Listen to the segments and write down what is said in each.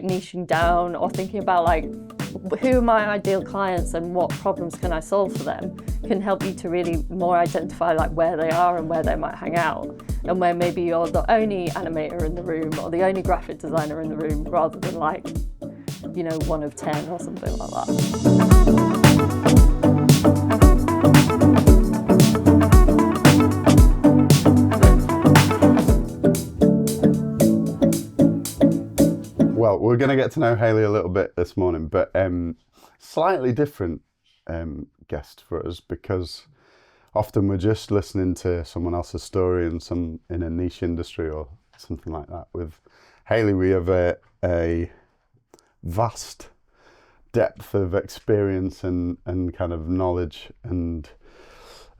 niching down or thinking about like, who are my ideal clients and what problems can I solve for them can help you to really more identify like where they are and where they might hang out, and where maybe you're the only animator in the room or the only graphic designer in the room, rather than like, you know, 1 of 10 or something like that. Well, we're going to get to know Hayley a little bit this morning, but slightly different guest for us, because often we're just listening to someone else's story in a niche industry or something like that. With Hayley, we have a vast depth of experience and kind of knowledge, and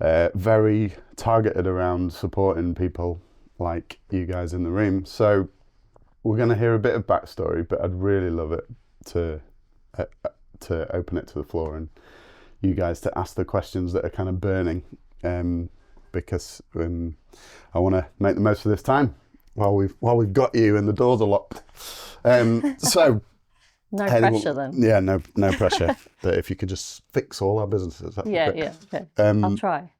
very targeted around supporting people like you guys in the room. So we're going to hear a bit of backstory, but I'd really love it to open it to the floor and you guys to ask the questions that are kind of burning, because I want to make the most of this time while we've got you and the doors are locked. So No Hayley, pressure then. Yeah, no pressure. But if you could just fix all our businesses, that'd be great. Yeah, okay. I'll try.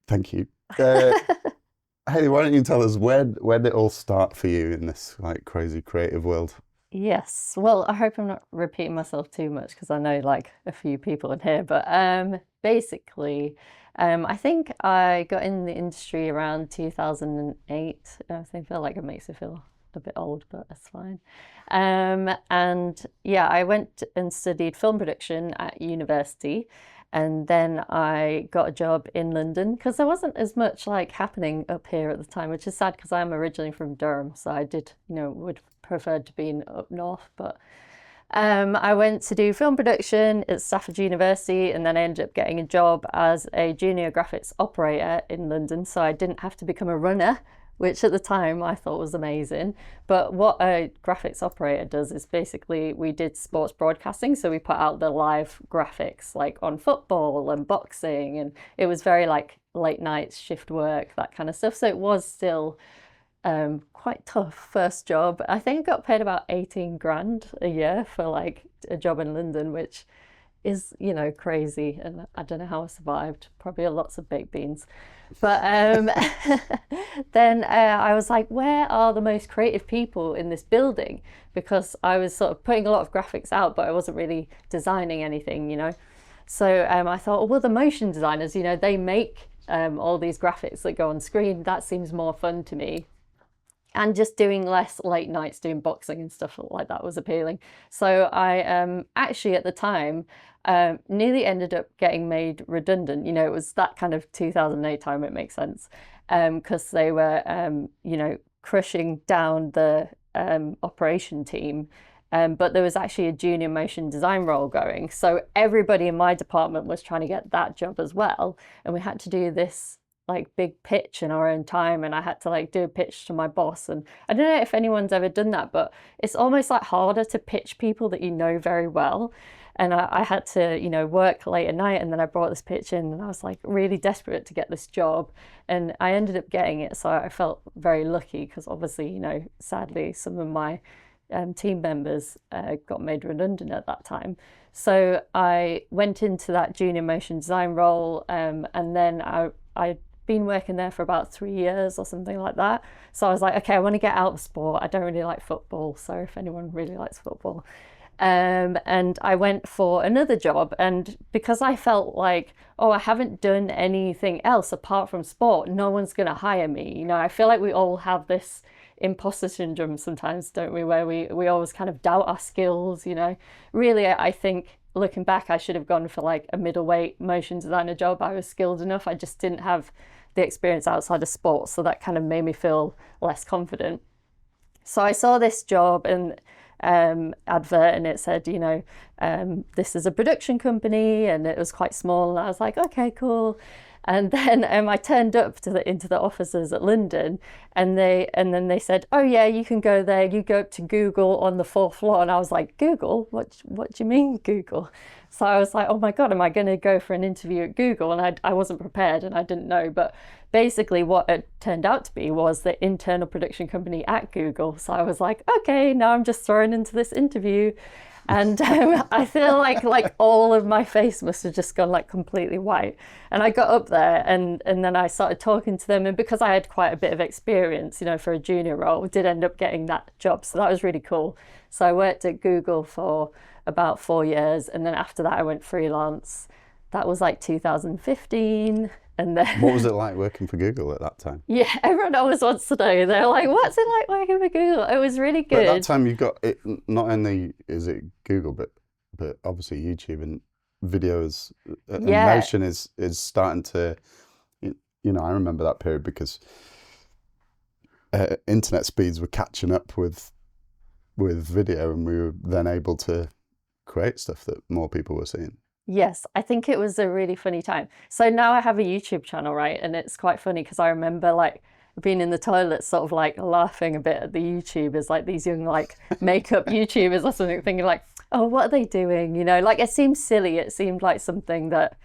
Thank you. Hayley, why don't you tell us where did it all start for you in this like crazy creative world? Yes, well, I hope I'm not repeating myself too much, because I know like a few people in here, but basically, I think I got in the industry around 2008. I feel like it makes me feel a bit old, but that's fine. And yeah, I went and studied film production at university. And then I got a job in London, because there wasn't as much like happening up here at the time, which is sad because I'm originally from Durham. So I did, would prefer to be in up north. But I went to do film production at Stafford University, and then I ended up getting a job as a junior graphics operator in London. So I didn't have to become a runner, which at the time I thought was amazing. But what a graphics operator does is basically we did sports broadcasting. So we put out the live graphics like on football and boxing, and it was very like late nights, shift work, that kind of stuff. So it was still quite tough first job. I think I got paid about 18 grand a year for like a job in London, which is, crazy. And I don't know how I survived, probably lots of baked beans. But then I was like, where are the most creative people in this building? Because I was sort of putting a lot of graphics out, but I wasn't really designing anything. So I thought, well, the motion designers, they make all these graphics that go on screen. That seems more fun to me. And just doing less late nights doing boxing and stuff like that was appealing. So I actually at the time nearly ended up getting made redundant. It was that kind of 2008 time, it makes sense, because they were, crushing down the operation team. But there was actually a junior motion design role going. So everybody in my department was trying to get that job as well. And we had to do this like big pitch in our own time, and I had to like do a pitch to my boss. And I don't know if anyone's ever done that, but it's almost like harder to pitch people that you know very well. And I had to, work late at night, and then I brought this pitch in, and I was like really desperate to get this job, and I ended up getting it. So I felt very lucky, because obviously, sadly some of my team members got made redundant at that time. So I went into that junior motion design role, and then I'd been working there for about 3 years or something like that. So I was like, okay, I want to get out of sport. I don't really like football. So if anyone really likes football. And I went for another job. And because I felt like, I haven't done anything else apart from sport, no one's going to hire me. I feel like we all have this imposter syndrome sometimes, don't we? Where we always kind of doubt our skills, Really, I think looking back, I should have gone for like a middleweight motion designer job. I was skilled enough. I just didn't have the experience outside of sports. So that kind of made me feel less confident. So I saw this job and advert, and it said, this is a production company, and it was quite small. And I was like, okay, cool. And then I turned up into the offices at London, And then they said, oh yeah, you can go there. You go up to Google on the fourth floor. And I was like, Google? What do you mean Google? So I was like, oh my God, am I going to go for an interview at Google? And I wasn't prepared and I didn't know. But basically what it turned out to be was the internal production company at Google. So I was like, okay, now I'm just thrown into this interview. And I feel like all of my face must have just gone like completely white. And I got up there and then I started talking to them. And because I had quite a bit of experience, you know, for a junior role, did end up getting that job. So that was really cool. So I worked at Google for about 4 years. And then after that, I went freelance. That was like 2015. And then What was it like working for Google at that time? yeah, everyone always wants to know. They're like, what's it like working for Google? It was really But good. at that time you got it, not only is it Google, but obviously YouTube and videos and Yeah. motion is starting to, you know, I remember that period because internet speeds were catching up with video, and we were then able to create stuff that more people were seeing. Yes, I think it was a really funny time. So now I have a YouTube channel, right? And it's quite funny because I remember like being in the toilet, sort of like laughing a bit at the YouTubers, like these young like makeup YouTubers or something, thinking like, oh, what are they doing? You know, like it seemed silly. It seemed like something that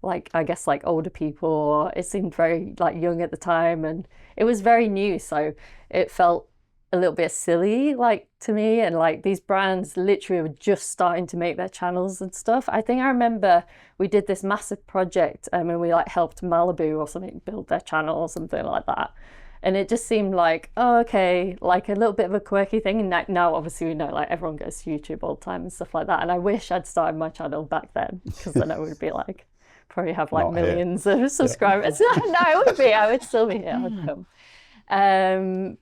like, I guess like older people, or it seemed very like young at the time and it was very new. So it felt a little bit silly like to me, and like these brands literally were just starting to make their channels and stuff. I think I remember we did this massive project and we like helped Malibu or something build their channel or something like that, and it just seemed like, oh okay, like a little bit of a quirky thing. And now obviously we know like everyone goes to YouTube all the time and stuff like that, and I wish I'd started my channel back then because then I would be like probably have like Not here. millions of subscribers. No, it would be, I would still be here. I'd come.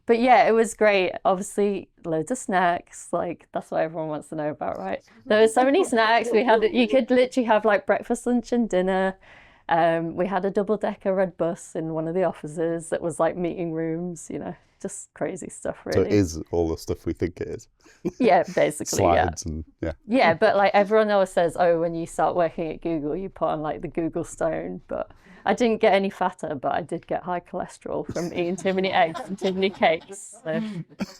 But yeah, it was great. Obviously, loads of snacks. Like that's what everyone wants to know about, right? There were so many snacks. You could literally have like breakfast, lunch, and dinner. We had a double-decker red bus in one of the offices that was like meeting rooms. You know, just crazy stuff, really. So it is all the stuff we think it is. Yeah, basically, Slides and yeah. Yeah, but like everyone always says, oh, when you start working at Google, you put on like the Google stone. But I didn't get any fatter, but I did get high cholesterol from eating too many eggs and too many cakes. So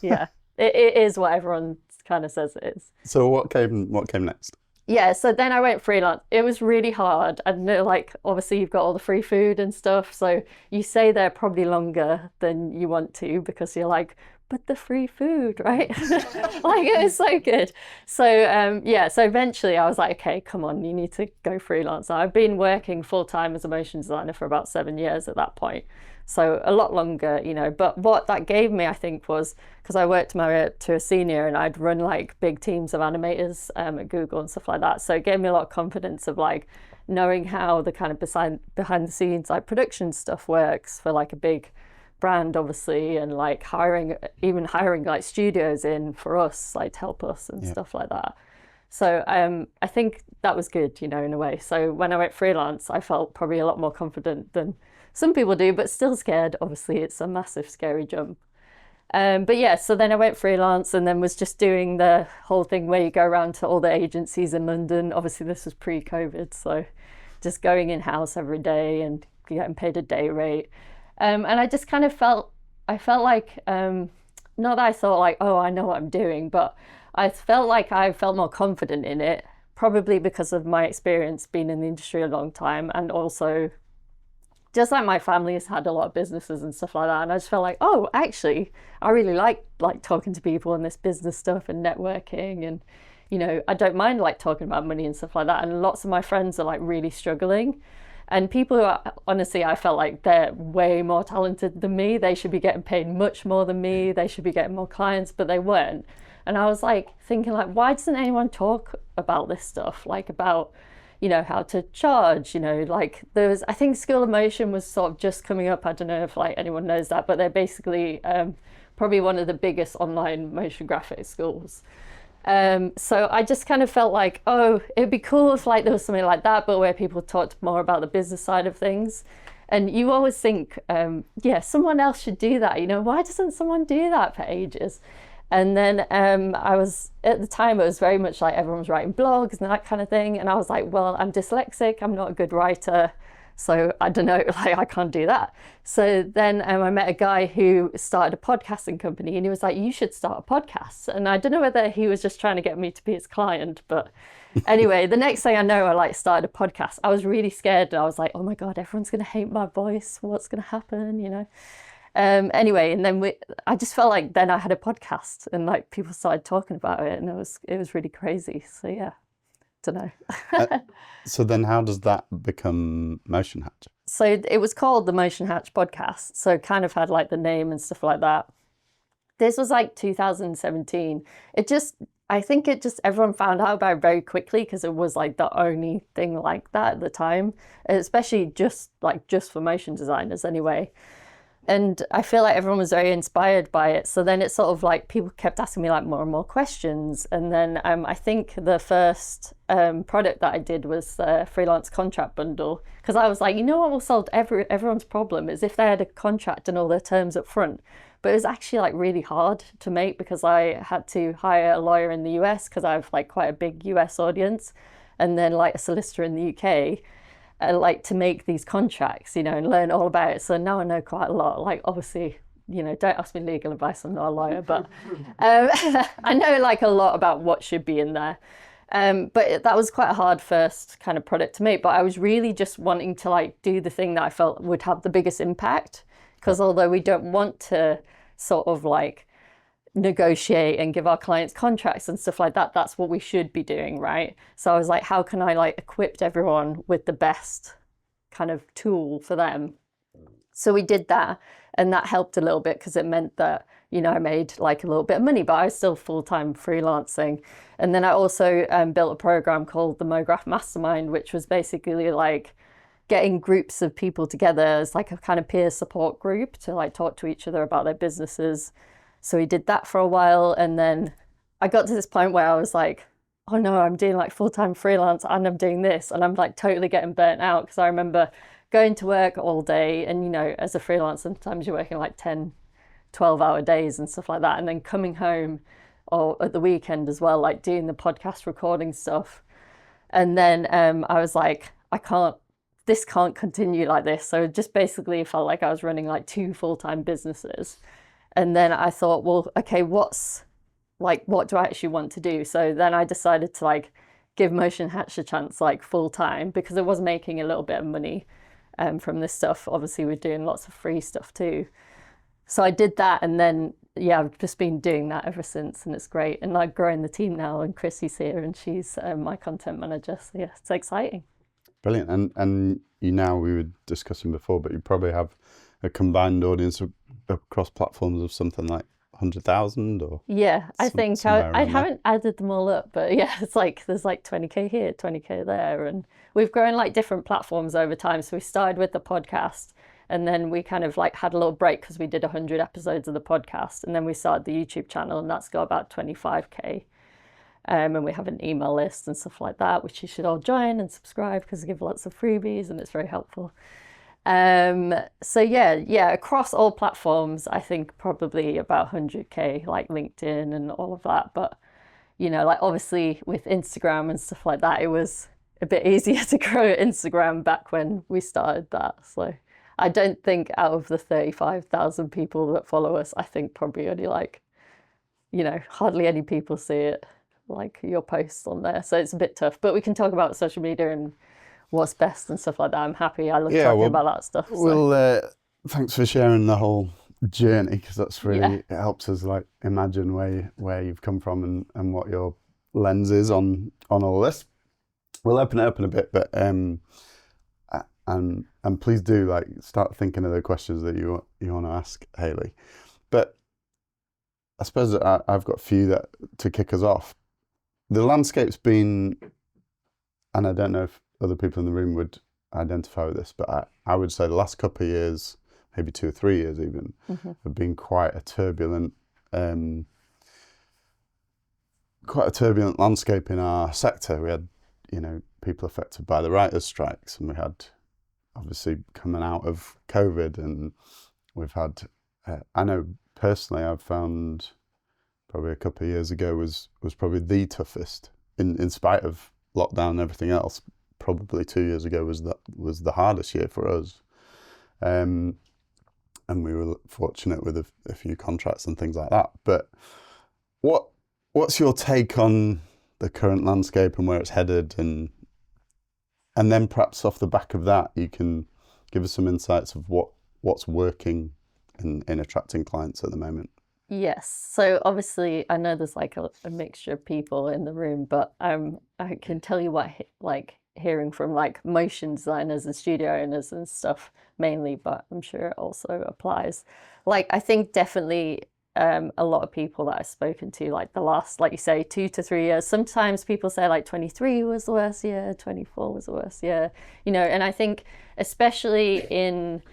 yeah, it is what everyone kind of says it is. So what came next? Yeah, so then I went freelance. It was really hard. And like, obviously you've got all the free food and stuff. So you stay there probably longer than you want to because you're like, but the free food, right? Like it was so good. So yeah, so eventually I was like, okay, come on, you need to go freelance. I've been working full time as a motion designer for about 7 years at that point. So a lot longer, you know, but what that gave me, I think, was because I worked my way up to a senior and I'd run like big teams of animators at Google and stuff like that. So it gave me a lot of confidence of like knowing how the kind of behind the scenes like production stuff works for like a big brand, obviously, and like even hiring like studios in for us, like to help us and stuff like that. So I think that was good, you know, in a way. So when I went freelance, I felt probably a lot more confident than some people do, but still scared. Obviously, it's a massive, scary jump. But yeah, so then I went freelance and then was just doing the whole thing where you go around to all the agencies in London. Obviously, this was pre-COVID, so just going in-house every day and getting paid a day rate. And I just kind of felt like, not that I thought like, oh, I know what I'm doing, but I felt like I felt more confident in it, probably because of my experience being in the industry a long time, and also just like my family has had a lot of businesses and stuff like that. And I just felt like, oh, actually, I really like talking to people and this business stuff and networking. And, you know, I don't mind like talking about money and stuff like that. And lots of my friends are like really struggling. And people who are, honestly, I felt like they're way more talented than me. They should be getting paid much more than me. They should be getting more clients, but they weren't. And I was like thinking like, why doesn't anyone talk about this stuff? Like about, you know, how to charge, you know, like I think School of Motion was sort of just coming up. I don't know if like anyone knows that, but they're basically probably one of the biggest online motion graphics schools. So I just kind of felt like, oh, it'd be cool if like there was something like that, but where people talked more about the business side of things. And you always think, yeah, someone else should do that. You know, why doesn't someone do that for ages? And then at the time, it was very much like everyone was writing blogs and that kind of thing. And I was like, well, I'm dyslexic. I'm not a good writer. So I don't know, like I can't do that. So then I met a guy who started a podcasting company, and he was like, you should start a podcast. And I don't know whether he was just trying to get me to be his client, but anyway, the next thing I know, I like started a podcast. I was really scared. I was like, oh my God, everyone's going to hate my voice. What's going to happen, you know? Anyway, and then I just felt like then I had a podcast, and like people started talking about it, and it was really crazy. So yeah, don't know. So then how does that become Motion Hatch? So it was called the Motion Hatch podcast. So it kind of had like the name and stuff like that. This was like 2017. I think everyone found out about it very quickly because it was like the only thing like that at the time, especially just for motion designers anyway. And I feel like everyone was very inspired by it. So then it's sort of like people kept asking me like more and more questions. And then I think the first product that I did was the freelance contract bundle. Because I was like, you know what will solve everyone's problem is if they had a contract and all their terms up front. But it was actually like really hard to make because I had to hire a lawyer in the US because I have like quite a big US audience, and then like a solicitor in the UK. Like to make these contracts, you know, and learn all about it. So now I know quite a lot. Like obviously, you know, don't ask me legal advice. I'm not a lawyer, but I know like a lot about what should be in there. But that was quite a hard first kind of product to make. But I was really just wanting to like do the thing that I felt would have the biggest impact. Because although we don't want to sort of like negotiate and give our clients contracts and stuff like that, that's what we should be doing, right? So I was like, how can I like equip everyone with the best kind of tool for them? So we did that, and that helped a little bit because it meant that, you know, I made like a little bit of money, but I was still full-time freelancing. And then I also built a program called the MoGraph Mastermind, which was basically like getting groups of people together as like a kind of peer support group to like talk to each other about their businesses. So we did that for a while, and then I got to this point where I was like, oh no, I'm doing like full-time freelance and I'm doing this, and I'm like totally getting burnt out because I remember going to work all day, and you know, as a freelancer, sometimes you're working like 10, 12-hour days and stuff like that, and then coming home or at the weekend as well, like doing the podcast recording stuff. And then I was like, this can't continue like this. So it just basically felt like I was running like 2 full-time businesses. And then I thought, well, okay, what do I actually want to do? So then I decided to like give Motion Hatch a chance, like full time, because I was making a little bit of money from this stuff. Obviously, we're doing lots of free stuff too. So I did that, and then yeah, I've just been doing that ever since, and it's great. And like growing the team now, and Chrissy's here, and she's my content manager. So yeah, it's exciting. Brilliant. And you now, we were discussing before, but you probably have a combined audience across platforms of something like 100,000 or yeah, I think I haven't added them all up, but yeah, it's like there's like 20k here, 20k there, and we've grown like different platforms over time. So we started with the podcast, and then we kind of like had a little break because we did 100 episodes of the podcast, and then we started the YouTube channel, and that's got about 25k. And we have an email list and stuff like that, which you should all join and subscribe because I give lots of freebies and it's very helpful. So yeah, across all platforms, I think probably about 100k, like LinkedIn and all of that. But, you know, like obviously with Instagram and stuff like that, it was a bit easier to grow Instagram back when we started that. So I don't think out of the 35,000 people that follow us, I think probably only like, you know, hardly any people see it, like your posts on there. So it's a bit tough, but we can talk about social media and what's best and stuff like that. I'm happy. I love talking about that stuff. So. Well, thanks for sharing the whole journey, because that's really, it helps us like imagine where you've come from and what your lens is on all this. We'll open it up in a bit, but and please do like start thinking of the questions that you want to ask Hayley. But I suppose I've got a few to kick us off. The landscape's been, and I don't know if other people in the room would identify with this, but I would say the last couple of years, maybe 2 or 3 years even, have been quite a turbulent landscape in our sector. We had, you know, people affected by the writers' strikes, and we had obviously coming out of COVID, and we've had, I know personally I've found probably a couple of years ago was probably the toughest in spite of lockdown and everything else. probably 2 years ago was the hardest year for us. And we were fortunate with a few contracts and things like that. But what's your take on the current landscape and where it's headed, and then perhaps off the back of that, you can give us some insights of what's working in attracting clients at the moment. Yes. So obviously, I know there's like a mixture of people in the room, but I can tell you what like hearing from like motion designers and studio owners and stuff mainly, but I'm sure it also applies. Like I think definitely a lot of people that I've spoken to, like the last, like you say, 2 to 3 years. Sometimes people say like 23 was the worst year, 24 was the worst year, you know. And I think especially in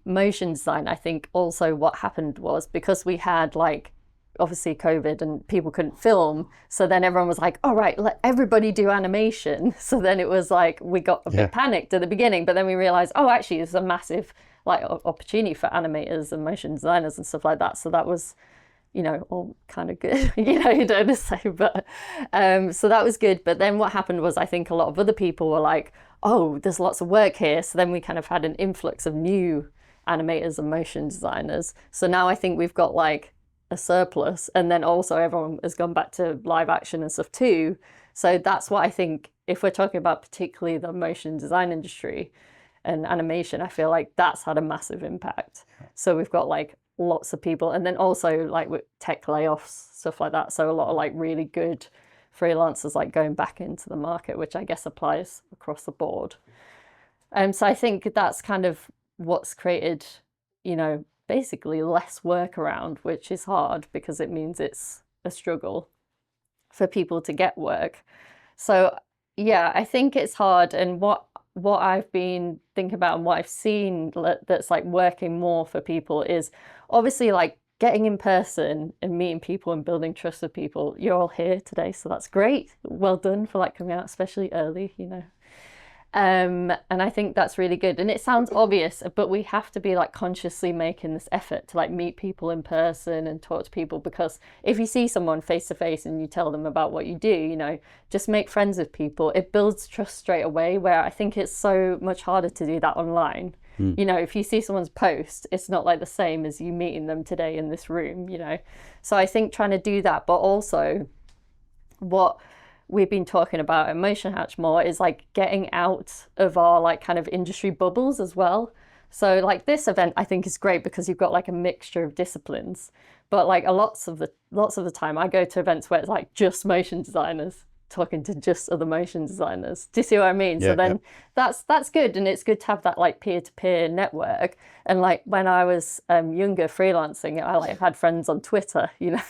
motion design, I think also what happened was because we had like obviously COVID and people couldn't film, so then everyone was like, all right, let everybody do animation. So then it was like we got a bit panicked at the beginning, but then we realized, oh, actually it's a massive like opportunity for animators and motion designers and stuff like that. So that was, you know, all kind of good. You know, you don't say, but so that was good. But then what happened was I think a lot of other people were like, oh, there's lots of work here. So then we kind of had an influx of new animators and motion designers. So now I think we've got like a surplus, and then also everyone has gone back to live action and stuff too. So that's what I think, if we're talking about particularly the motion design industry and animation, I feel like that's had a massive impact. So we've got like lots of people, and then also like with tech layoffs, stuff like that. So a lot of like really good freelancers like going back into the market, which I guess applies across the board. So I think that's kind of what's created, you know, basically less work around, which is hard because it means it's a struggle for people to get work. So yeah, I think it's hard. And what I've been thinking about and what I've seen that's like working more for people is obviously like getting in person and meeting people and building trust with people. You're all here today, so that's great. Well done for like coming out, especially early, you know. And I think that's really good. And it sounds obvious, but we have to be like consciously making this effort to like meet people in person and talk to people, because if you see someone face to face and you tell them about what you do, you know, just make friends with people. It builds trust straight away, where I think it's so much harder to do that online. You know, if you see someone's post, it's not like the same as you meeting them today in this room, you know. So I think trying to do that, but also what we've been talking about at Motion Hatch more is like getting out of our like kind of industry bubbles as well. So like this event I think is great because you've got like a mixture of disciplines, but like lots of the time I go to events where it's like just motion designers talking to just other motion designers. Do you see what I mean? Yeah, so then that's good, and it's good to have that like peer-to-peer network. And like when I was younger freelancing, I like had friends on Twitter, you know.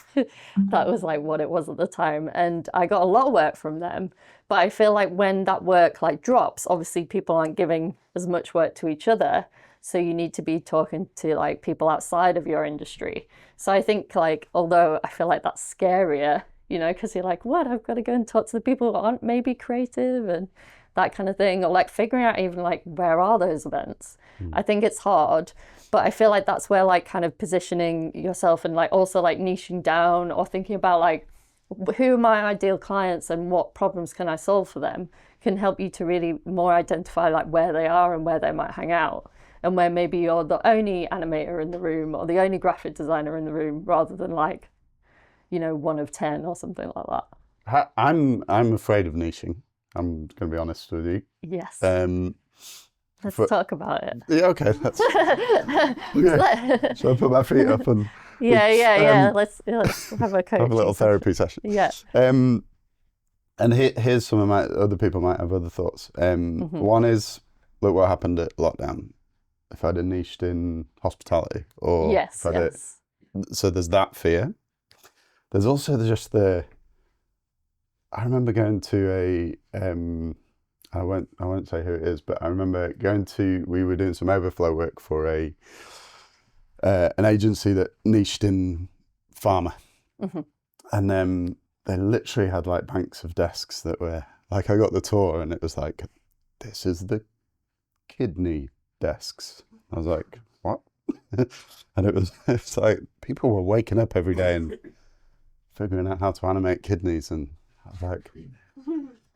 That was like what it was at the time, and I got a lot of work from them. But I feel like when that work like drops, obviously people aren't giving as much work to each other, so you need to be talking to like people outside of your industry. So I think like, although I feel like that's scarier, you know, because you're like, what, I've got to go and talk to the people who aren't maybe creative and that kind of thing, or like figuring out even like where are those events. I think it's hard, but I feel like that's where like kind of positioning yourself and like also like niching down or thinking about like who are my ideal clients and what problems can I solve for them can help you to really more identify like where they are and where they might hang out, and where maybe you're the only animator in the room or the only graphic designer in the room, rather than like, you know, 1 of 10 or something like that. I'm afraid of niching. I'm going to be honest with you. Yes. Let's talk about it. Yeah, okay. Okay. So I put my feet up and yeah. Let's have a coaching have a little therapy session. Yeah. And here's some of my other people might have other thoughts. One is, look what happened at lockdown. If I'd have niched in hospitality, or yes. So there's that fear. There's also just I remember going to I won't say who it is, but I remember we were doing some overflow work for an agency that niched in pharma. And they literally had like banks of desks that were like, I got the tour and it was like, this is the kidney desks. I was like, what? And it's like people were waking up every day and figuring out how to animate kidneys, and I was like,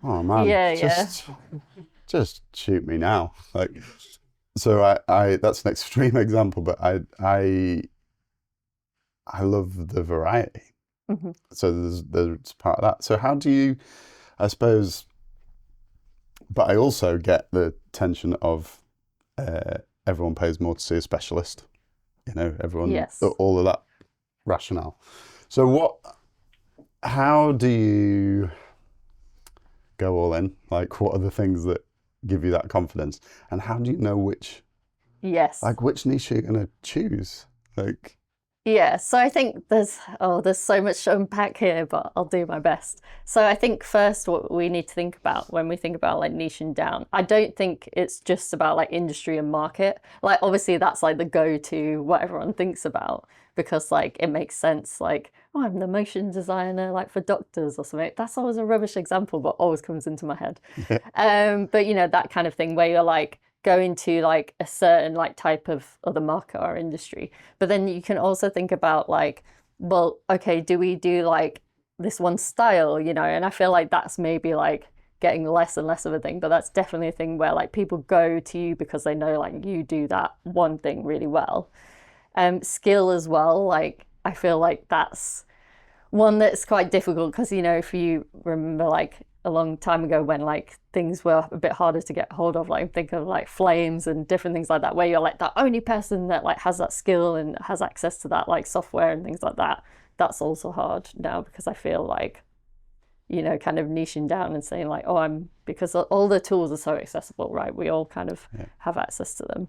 Oh man, Yeah, yeah. just shoot me now. Like, so I that's an extreme example, but I love the variety. Hmm. So there's part of that. So how do you, I suppose, but I also get the tension of everyone pays more to see a specialist. You know, everyone, Yes. all of that rationale. So how do you go all in? Like, what are the things that give you that confidence? And how do you know Yes. which niche you're going to choose? Like, Yeah, so I think there's so much to unpack here, but I'll do my best. So I think first what we need to think about when we think about like niching down, I don't think it's just about like industry and market. Like obviously that's like the go-to what everyone thinks about because like it makes sense like, oh, I'm the motion designer like for doctors or something. That's always a rubbish example, but always comes into my head. yeah, But you know, that kind of thing where you're like going to like a certain like type of other market or industry. But then you can also think about like, well, okay, do we do like this one style, you know? And I feel like that's maybe like getting less and less of a thing, but that's definitely a thing where like people go to you because they know like you do that one thing really well. Skill as well, like I feel like that's one that's quite difficult because you know if you remember like a long time ago when like things were a bit harder to get hold of, like think of like flames and different things like that where you're like the only person that like has that skill and has access to that like software and things like that. That's also hard now because I feel like you know kind of niching down and saying like, oh, I'm because all the tools are so accessible, right? We all kind of yeah, have access to them.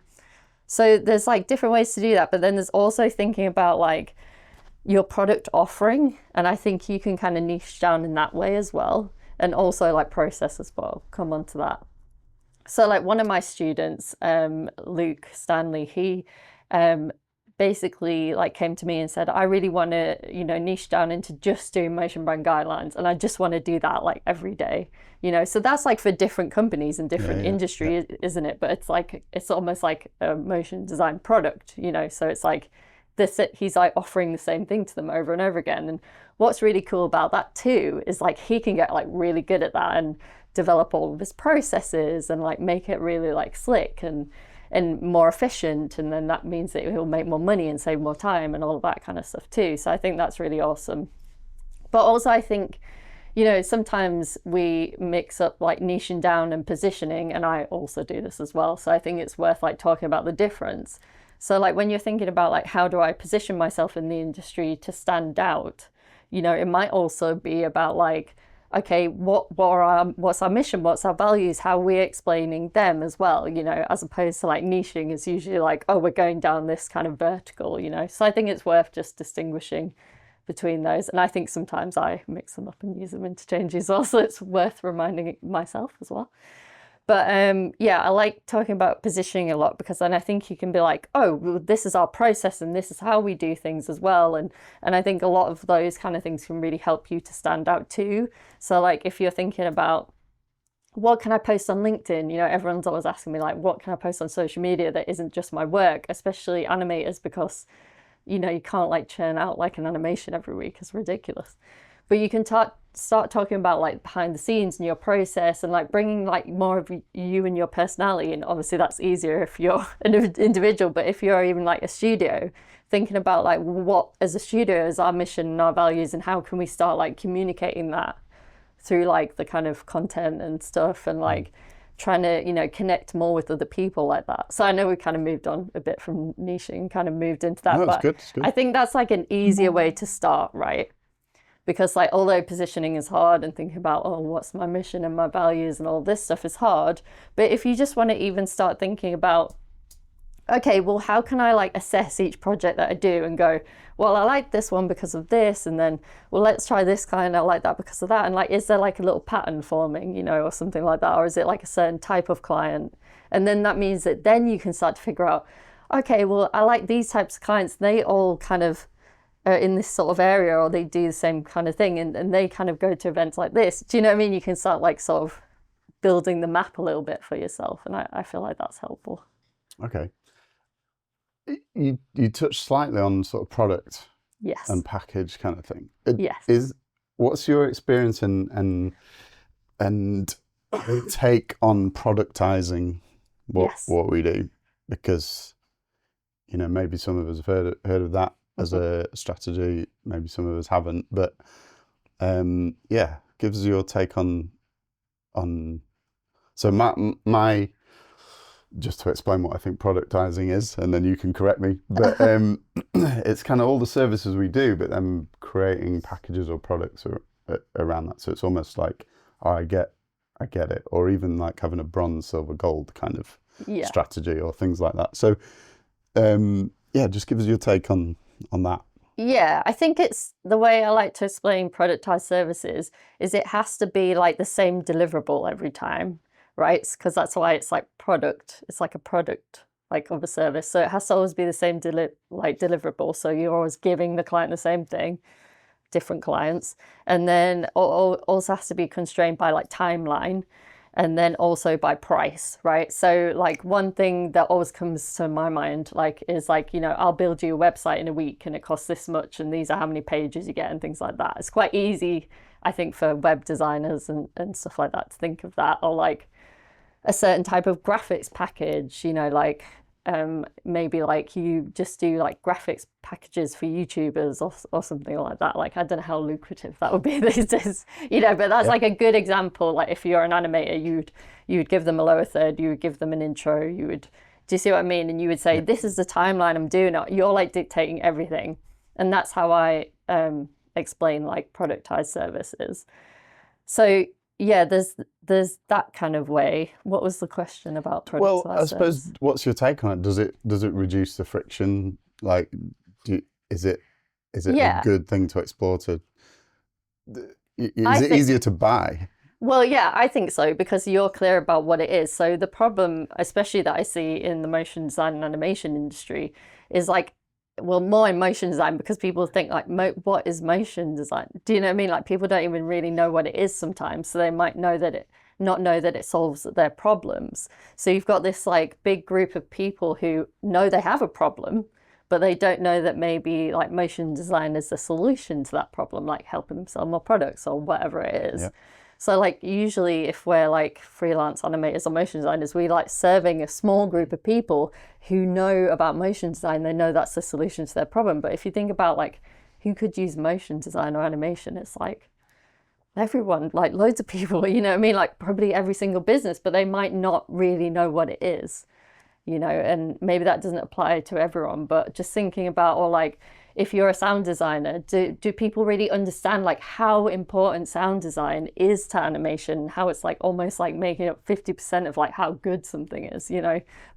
So there's like different ways to do that, but then there's also thinking about like your product offering. And I think you can kind of niche down in that way as well. And also like process as well. Come on to that. So like one of my students, Luke Stanley, he um, basically like came to me and said, I really want to, you know, niche down into just doing motion brand guidelines. And I just want to do that like every day, you know. So that's like for different companies and yeah, different yeah, yeah. industry, isn't it? But it's like, it's almost like a motion design product, you know. So it's like, this he's like offering the same thing to them over and over again. And what's really cool about that too is like he can get like really good at that and develop all of his processes and like make it really like slick and more efficient, and then that means that he'll make more money and save more time and all of that kind of stuff too. So I think that's really awesome. But also I think, you know, sometimes we mix up like niching down and positioning, and I also do this as well. So I think it's worth like talking about the difference. So like when you're thinking about like how do I position myself in the industry to stand out, you know, it might also be about like, okay, what's our mission, what's our values, how are we explaining them as well, you know, as opposed to like niching is usually like, oh, we're going down this kind of vertical, you know. So I think it's worth just distinguishing between those. And I think sometimes I mix them up and use them interchangeably as well. So it's worth reminding myself as well. But yeah, I like talking about positioning a lot because then I think you can be like, oh, well, this is our process and this is how we do things as well. And I think a lot of those kind of things can really help you to stand out too. So like if you're thinking about what can I post on LinkedIn, you know, everyone's always asking me like, what can I post on social media that isn't just my work, especially animators, because you know you can't like churn out like an animation every week. It's ridiculous. But you can start talking about like behind the scenes and your process and like bringing like more of you and your personality. And obviously that's easier if you're an individual, but if you're even like a studio, thinking about like what as a studio is our mission and our values and how can we start like communicating that through like the kind of content and stuff and like trying to, you know, connect more with other people like that. So I know we kind of moved on a bit from niching, kind of moved into that, No, it's but good. It's I good. think that's like an easier way to start, right? Because like although positioning is hard and thinking about, oh, what's my mission and my values and all this stuff is hard, but if you just want to even start thinking about, okay, well, how can I like assess each project that I do and go, well, I like this one because of this, and then, well, let's try this kind, I like that because of that. And like, is there like a little pattern forming, you know, or something like that? Or is it like a certain type of client? And then that means that then you can start to figure out, okay, well, I like these types of clients. They all kind of are in this sort of area or they do the same kind of thing and they kind of go to events like this. Do you know what I mean? You can start like sort of building the map a little bit for yourself. And I feel like that's helpful. Okay. You touched slightly on sort of product Yes. and package kind of thing. Yes. What's your experience and and take on productizing Yes. what we do, because maybe some of us have heard of that as a strategy, maybe some of us haven't, but give us your take on so my just to explain what I think productizing is, and then you can correct me, but it's kind of all the services we do, but then creating packages or products around that. So it's almost like, oh, I get it, or even like having a bronze, silver, gold kind of strategy or things like that. So just give us your take on that. Yeah, I think it's the way I like to explain productized services is it has to be like the same deliverable every time, right? Because that's why it's like product. It's like a product like of a service. So it has to always be the same deliverable. So you're always giving the client the same thing, different clients. And then also has to be constrained by like timeline, and then also by price, right? So like one thing that always comes to my mind like is like, I'll build you a website in a week and it costs this much and these are how many pages you get and things like that. It's quite easy, I think, for web designers and stuff like that to think of that, or like a certain type of graphics package, like maybe like you just do like graphics packages for YouTubers or something like that. Like, I don't know how lucrative that would be these days, but that's like a good example. Like if you're an animator, you would give them a lower third, you would give them an intro, do you see what I mean? And you would say, this is the timeline I'm doing it. You're like dictating everything. And that's how I explain like productized services. So yeah, there's that kind of way. What was the question about productized Well, I service? suppose, what's your take on it? Does it reduce the friction? Like, is it a good thing to explore? Is it easier to buy? Well, yeah, I think so, because you're clear about what it is. So the problem, especially that I see in the motion design and animation industry, is like, well, more in motion design, because people think like, what is motion design? Do you know what I mean? Like people don't even really know what it is sometimes. So they might not know that it solves their problems. So you've got this like big group of people who know they have a problem, but they don't know that maybe like motion design is the solution to that problem, like helping them sell more products or whatever it is. Yeah. So like usually if we're like freelance animators or motion designers, we like serving a small group of people who know about motion design. They know that's the solution to their problem. But if you think about like who could use motion design or animation, it's like everyone, like loads of people, you know what I mean? Like probably every single business, but they might not really know what it is, and maybe that doesn't apply to everyone, but just thinking about, or like, if you're a sound designer, do people really understand like how important sound design is to animation, how it's like almost like making up 50% of like how good something is,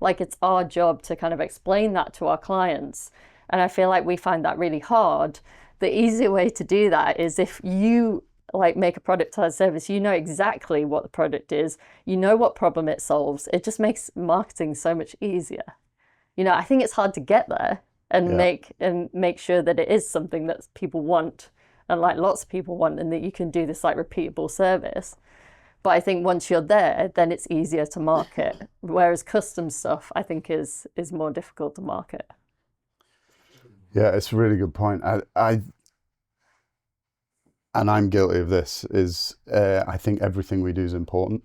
like it's our job to kind of explain that to our clients. And I feel like we find that really hard. The easier way to do that is if you like make a productized service, you know exactly what the product is, you know what problem it solves. It just makes marketing so much easier. I think it's hard to get there and make sure that it is something that people want, and like lots of people want, and that you can do this like repeatable service. But I think once you're there, then it's easier to market. Whereas custom stuff, I think, is more difficult to market. Yeah, it's a really good point. And I'm guilty of this. I think everything we do is important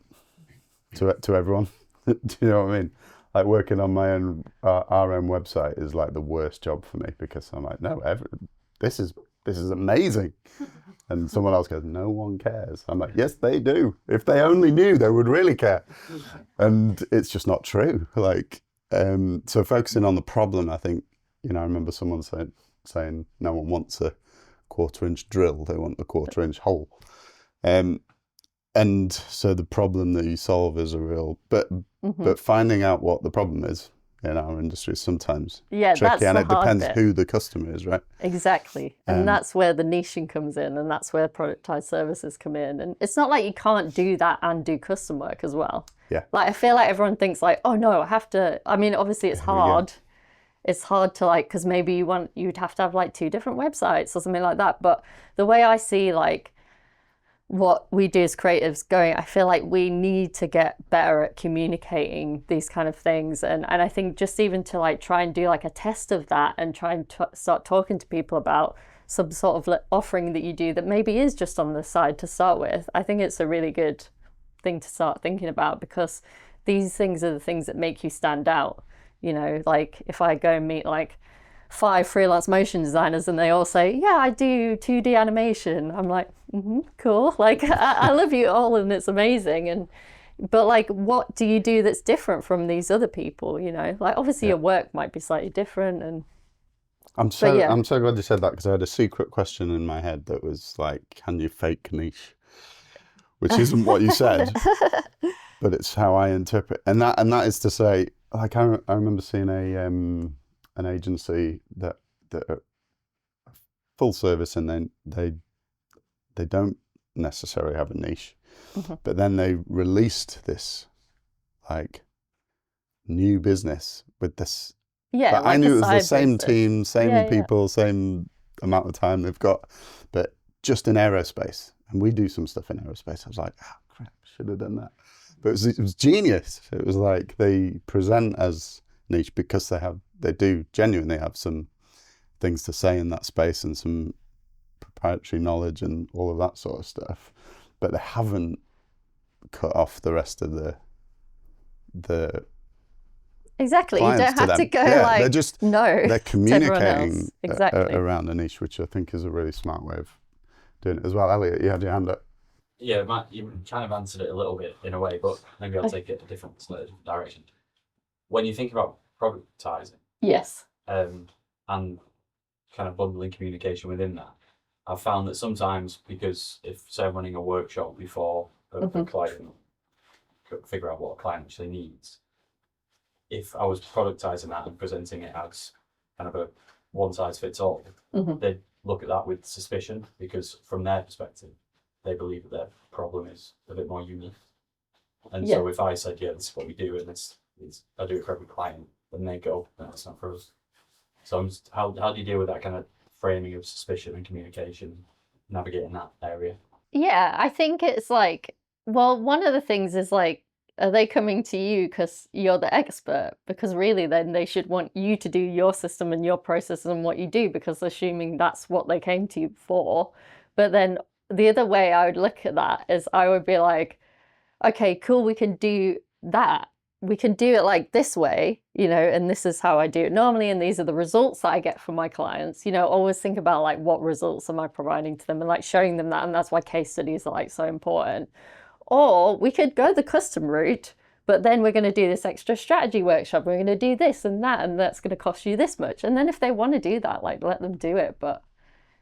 to everyone. Do you know what I mean? Like working on my own our own website is like the worst job for me, because I'm like, no, this is amazing, and someone else goes, no one cares. I'm like, yes, they do. If they only knew, they would really care. And it's just not true. Like, so focusing on the problem, I think, I remember someone saying no one wants a 1/4-inch drill, they want a 1/4-inch hole. And so the problem that you solve is a real, but finding out what the problem is in our industry is sometimes tricky, and it depends who the customer is, right? Exactly. And that's where the niching comes in, and that's where productized services come in. And it's not like you can't do that and do custom work as well. Yeah. Like I feel like everyone thinks like, oh no, I have to, I mean, obviously it's hard. It's hard to like, because maybe you'd have to have like 2 different websites or something like that. But the way I see like what we do as creatives going, I feel like we need to get better at communicating these kind of things. And I think just even to like try and do like a test of that and try and start talking to people about some sort of offering that you do that maybe is just on the side to start with. I think it's a really good thing to start thinking about, because these things are the things that make you stand out. You know, like if I go and meet like 5 freelance motion designers and they all say, yeah, I do 2D animation, I'm like, cool, like I love you all and it's amazing. And but like, what do you do that's different from these other people? You know, like obviously your work might be slightly different. And I'm so glad you said that, because I had a secret question in my head that was like, can you fake niche? Which isn't what you said, but it's how I interpret. And that is to say, like I remember seeing an agency that are full service, and then they don't necessarily have a niche, but then they released this like new business with this. yeah, But like I knew it was the side same basis. team, same people, same amount of time they've got, but just in aerospace. And we do some stuff in aerospace. I was like, oh crap, should have done that. But it was genius. It was like they present as niche because they do genuinely have some things to say in that space and some proprietary knowledge and all of that sort of stuff. But they haven't cut off the rest of the Exactly. You don't have to go like, they're just no, they're communicating exactly. around a niche, which I think is a really smart way of doing it as well. Elliot, you had your hand up. Yeah, Matt, you kind of answered it a little bit in a way, but maybe I'll take it a different direction. When you think about productizing, Yes. and kind of bundling communication within that, I've found that sometimes, because if say I'm running a workshop before a client, figure out what a client actually needs, if I was productizing that and presenting it as kind of a one size fits all, they'd look at that with suspicion, because from their perspective, they believe that their problem is a bit more unique. And so if I said, yeah, this is what we do, and I do it for every client, then they go, no, that's not for us. So how do you deal with that kind of framing of suspicion and communication, navigating that area? Yeah, I think it's like, well, one of the things is like, are they coming to you because you're the expert? Because really then they should want you to do your system and your process and what you do, because assuming that's what they came to you for. But then the other way I would look at that is I would be like, okay, cool, we can do that. We can do it like this way, you know, and this is how I do it normally, and these are the results that I get from my clients. You know, always think about like, what results am I providing to them, and like showing them that. And that's why case studies are like so important. Or we could go the custom route, but then we're going to do this extra strategy workshop. We're going to do this and that's going to cost you this much. And then if they want to do that, like let them do it. But,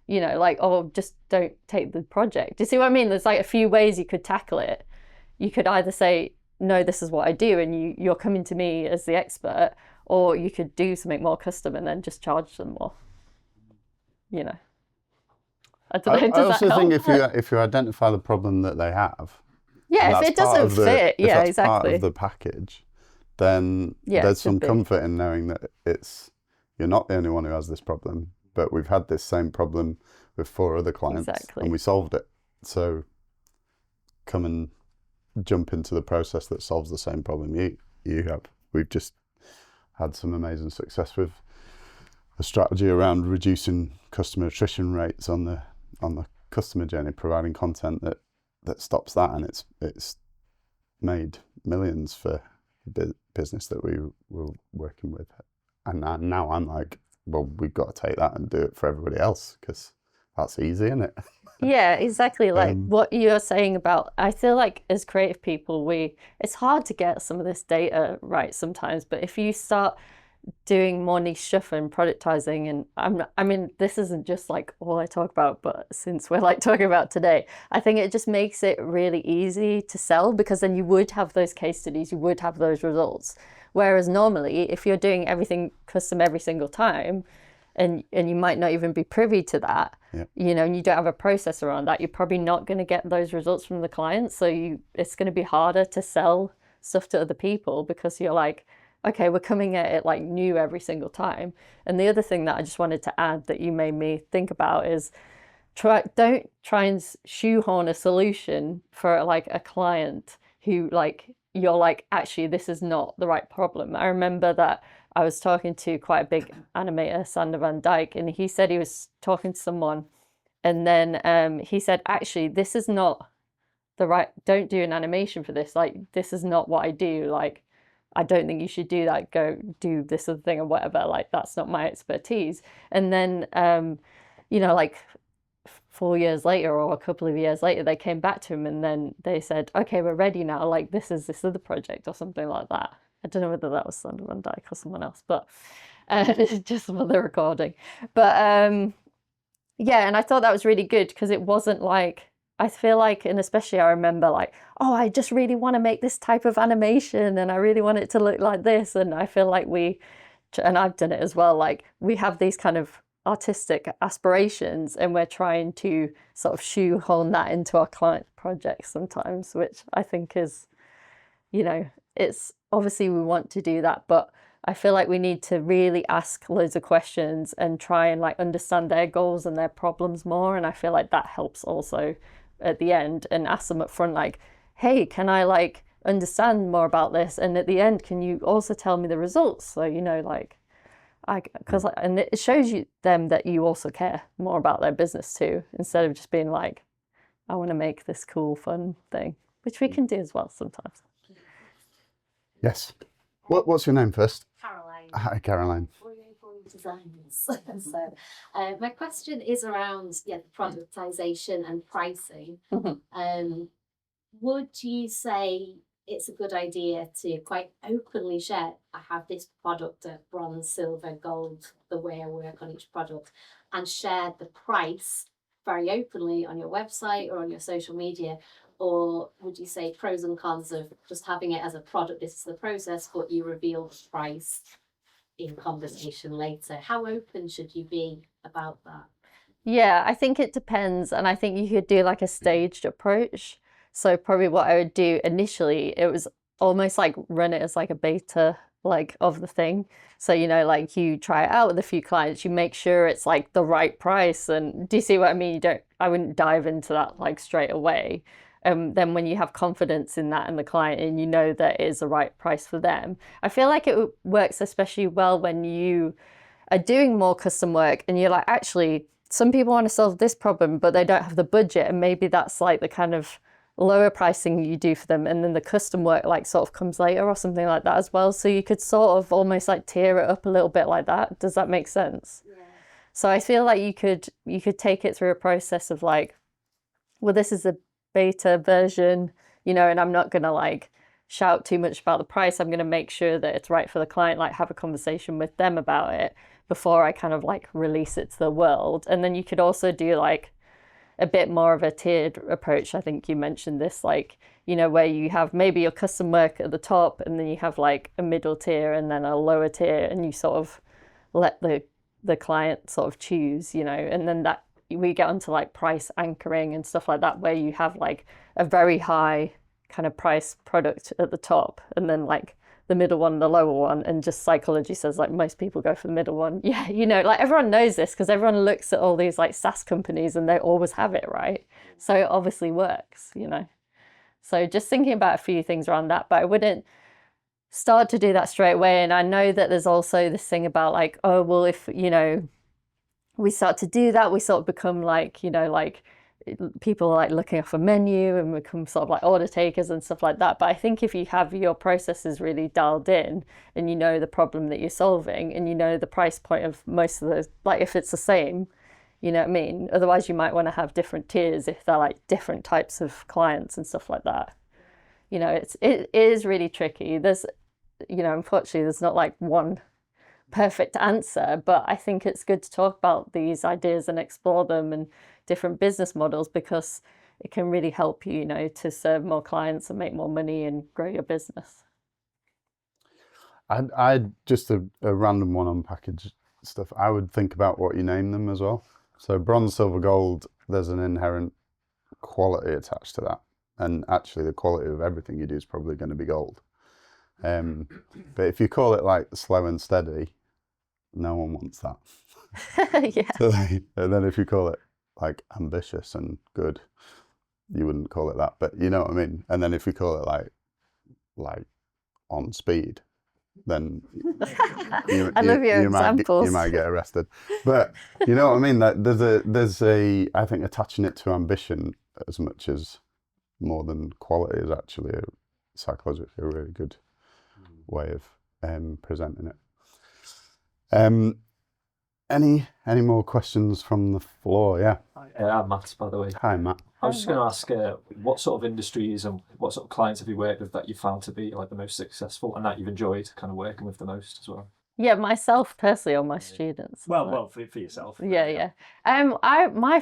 you know, like, oh, just don't take the project. Do you see what I mean? There's like a few ways you could tackle it. You could either say, no, this is what I do, and you're coming to me as the expert, or you could do something more custom and then just charge them more. You know, I don't know. I also think if you identify the problem that they have, yeah, if it doesn't fit, yeah, if that's exactly. part of the package, then there's some comfort in knowing that you're not the only one who has this problem, but we've had this same problem with 4 other clients, and we solved it. So come and jump into the process that solves the same problem you have. We've just had some amazing success with a strategy around reducing customer attrition rates on the customer journey, providing content that stops that, and it's made millions for the business that we were working with. And now I'm like, well, we've got to take that and do it for everybody else, because that's easy, isn't it? Yeah, exactly. Like what you're saying about, I feel like as creative people, it's hard to get some of this data right sometimes, but if you start doing more niche stuff and productizing, and I mean, this isn't just like all I talk about, but since we're like talking about today, I think it just makes it really easy to sell, because then you would have those case studies, you would have those results. Whereas normally, if you're doing everything custom every single time, and you might not even be privy to that, you know, and you don't have a process around that, you're probably not going to get those results from the clients. So it's going to be harder to sell stuff to other people, because you're like, okay, we're coming at it like new every single time. And the other thing that I just wanted to add that you made me think about is don't try and shoehorn a solution for like a client who like, you're like, actually, this is not the right problem. I remember that I was talking to quite a big animator, Sander van Dyke, and he said he was talking to someone, and then he said, actually, this is not don't do an animation for this. Like, this is not what I do. Like, I don't think you should do that. Go do this other thing or whatever. Like, that's not my expertise. And then, like 4 years later or a couple of years later, they came back to him and then they said, okay, we're ready now. Like, this is this other project or something like that. I don't know whether that was Thunder Van Dyke or someone else, but it's just some other recording. But yeah, and I thought that was really good because it wasn't like, I feel like, and especially I remember like, oh, I just really want to make this type of animation and I really want it to look like this. And I feel like and I've done it as well, like we have these kind of artistic aspirations and we're trying to sort of shoehorn that into our client projects sometimes, which I think is, it's obviously we want to do that, but I feel like we need to really ask loads of questions and try and like understand their goals and their problems more. And I feel like that helps also at the end, and ask them up front, like, hey, can I like understand more about this? And at the end, can you also tell me the results? So, like, and it shows them that you also care more about their business too, instead of just being like, I want to make this cool, fun thing, which we can do as well sometimes. Yes. What's your name first? Caroline. Hi, Caroline. Designs. So, my question is around productization and pricing. Would you say it's a good idea to quite openly share, I have this product at bronze, silver, gold, the way I work on each product, and share the price very openly on your website or on your social media? Or would you say pros and cons of just having it as a product, this is the process, but you reveal the price in conversation later? How open should you be about that? Yeah, I think it depends. And I think you could do like a staged approach. So probably what I would do initially, it was almost like run it as like a beta like of the thing. So, like you try it out with a few clients, you make sure it's like the right price. And do you see what I mean? I wouldn't dive into that like straight away. Then when you have confidence in that and the client and you know that it is the right price for them, I feel like it works especially well when you are doing more custom work and you're like, actually, some people want to solve this problem, but they don't have the budget. And maybe that's like the kind of lower pricing you do for them. And then the custom work like sort of comes later or something like that as well. So you could sort of almost like tier it up a little bit like that. Does that make sense? Yeah. So I feel like you could take it through a process of like, well, this is a beta version, and I'm not going to like shout too much about the price. I'm going to make sure that it's right for the client, like have a conversation with them about it before I kind of like release it to the world. And then you could also do like a bit more of a tiered approach. I think you mentioned this, like, where you have maybe your custom work at the top and then you have like a middle tier and then a lower tier, and you sort of let the client sort of choose, and then that we get onto like price anchoring and stuff like that, where you have like a very high kind of price product at the top and then like the middle one, the lower one, and just psychology says like most people go for the middle one. Yeah, like everyone knows this because everyone looks at all these like SaaS companies and they always have it, right? So it obviously works, So just thinking about a few things around that, but I wouldn't start to do that straight away. And I know that there's also this thing about like, oh, well, if, we start to do that, we sort of become like, like people are like looking off a menu and become sort of like order takers and stuff like that. But I think if you have your processes really dialed in and the problem that you're solving and the price point of most of those, like if it's the same, you know what I mean? Otherwise you might want to have different tiers if they're like different types of clients and stuff like that. It is really tricky. There's, unfortunately there's not like one perfect answer, but I think it's good to talk about these ideas and explore them and different business models, because it can really help you, to serve more clients and make more money and grow your business. I just a random one on package stuff. I would think about what you name them as well. So bronze, silver, gold, there's an inherent quality attached to that. And actually the quality of everything you do is probably going to be gold. But if you call it like slow and steady, no one wants that. Yeah. So and then if you call it like ambitious and good, you wouldn't call it that, but you know what I mean. And then if you call it like on speed, then I love your examples. You might get arrested. But you know what I mean. That there's a I think attaching it to ambition as much as more than quality is actually psychologically a really good way of presenting it. Any more questions from the floor? Yeah. I'm Matt, by the way. Hi, Matt. I was just going to ask, what sort of industries and what sort of clients have you worked with that you found to be like the most successful and that you've enjoyed kind of working with the most as well? Yeah, myself personally or my students. Well, for yourself. Yeah. One of my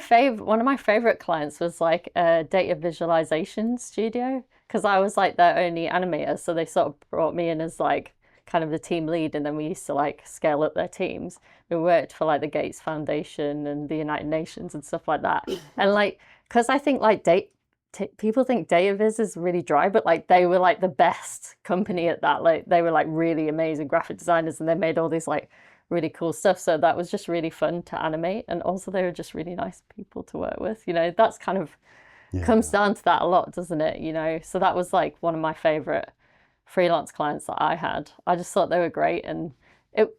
favorite clients was like a data visualization studio, because I was like their only animator, so they sort of brought me in as like kind of the team lead, and then we used to like scale up their teams. We worked for like the Gates Foundation and the United Nations and stuff like that. And like, because I think like people think data viz is really dry, but like they were like the best company at that. Like they were like really amazing graphic designers, and they made all these like really cool stuff. So that was just really fun to animate, and also they were just really nice people to work with. You know, that's kind of comes down to that a lot, doesn't it? You know, so that was like one of my favorite freelance clients that I had. I just thought they were great, and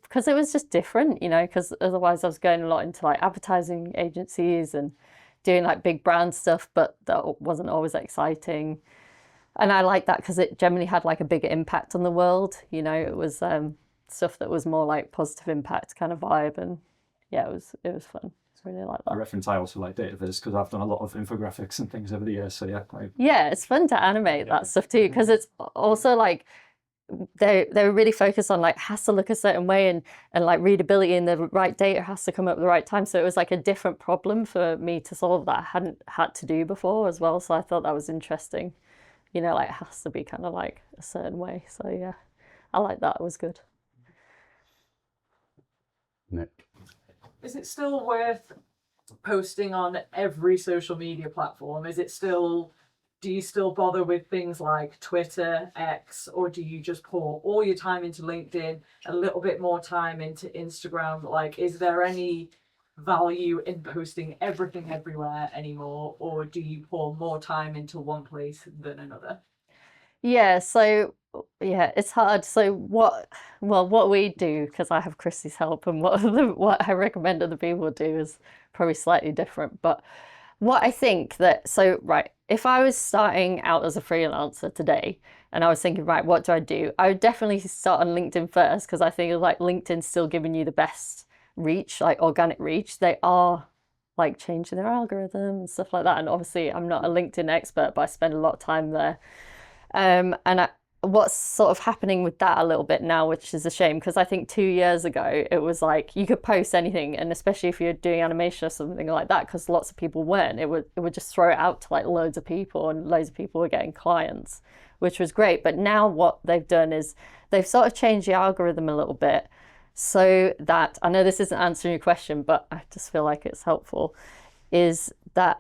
because it was just different, you know, because otherwise I was going a lot into like advertising agencies and doing like big brand stuff, but that wasn't always exciting. And I like that because it generally had like a bigger impact on the world. You know, it was stuff that was more like positive impact kind of vibe, and yeah, it was fun. I really like that. I reference I also like data viz because I've done a lot of infographics and things over the years. So yeah, yeah, it's fun to animate that stuff too, because it's also like they were really focused on like has to look a certain way, and like readability, and the right data has to come up at the right time. So it was like a different problem for me to solve that I hadn't had to do before as well. So I thought that was interesting. You know, like it has to be kind of like a certain way. So yeah, I like that. It was good. Nick. Is it still worth posting on every social media platform? Do you still bother with things like Twitter, X, or do you just pour all your time into LinkedIn, a little bit more time into Instagram? Like, is there any value in posting everything everywhere anymore, or do you pour more time into one place than another? Yeah, so yeah, it's hard. So what we do, because I have Chrissy's help, and what I recommend other people do is probably slightly different. But what I think that, so right, if I was starting out as a freelancer today and I was thinking, right, what do? I would definitely start on LinkedIn first, because I think like LinkedIn's still giving you the best reach, like organic reach. They are like changing their algorithm and stuff like that. And obviously I'm not a LinkedIn expert, but I spend a lot of time there. What's sort of happening with that a little bit now, which is a shame, because I think 2 years ago it was like you could post anything, and especially if you're doing animation or something like that, because lots of people weren't, it would just throw it out to like loads of people, and loads of people were getting clients, which was great. But now what they've done is they've sort of changed the algorithm a little bit, so that, I know this isn't answering your question, but I just feel like it's helpful, is that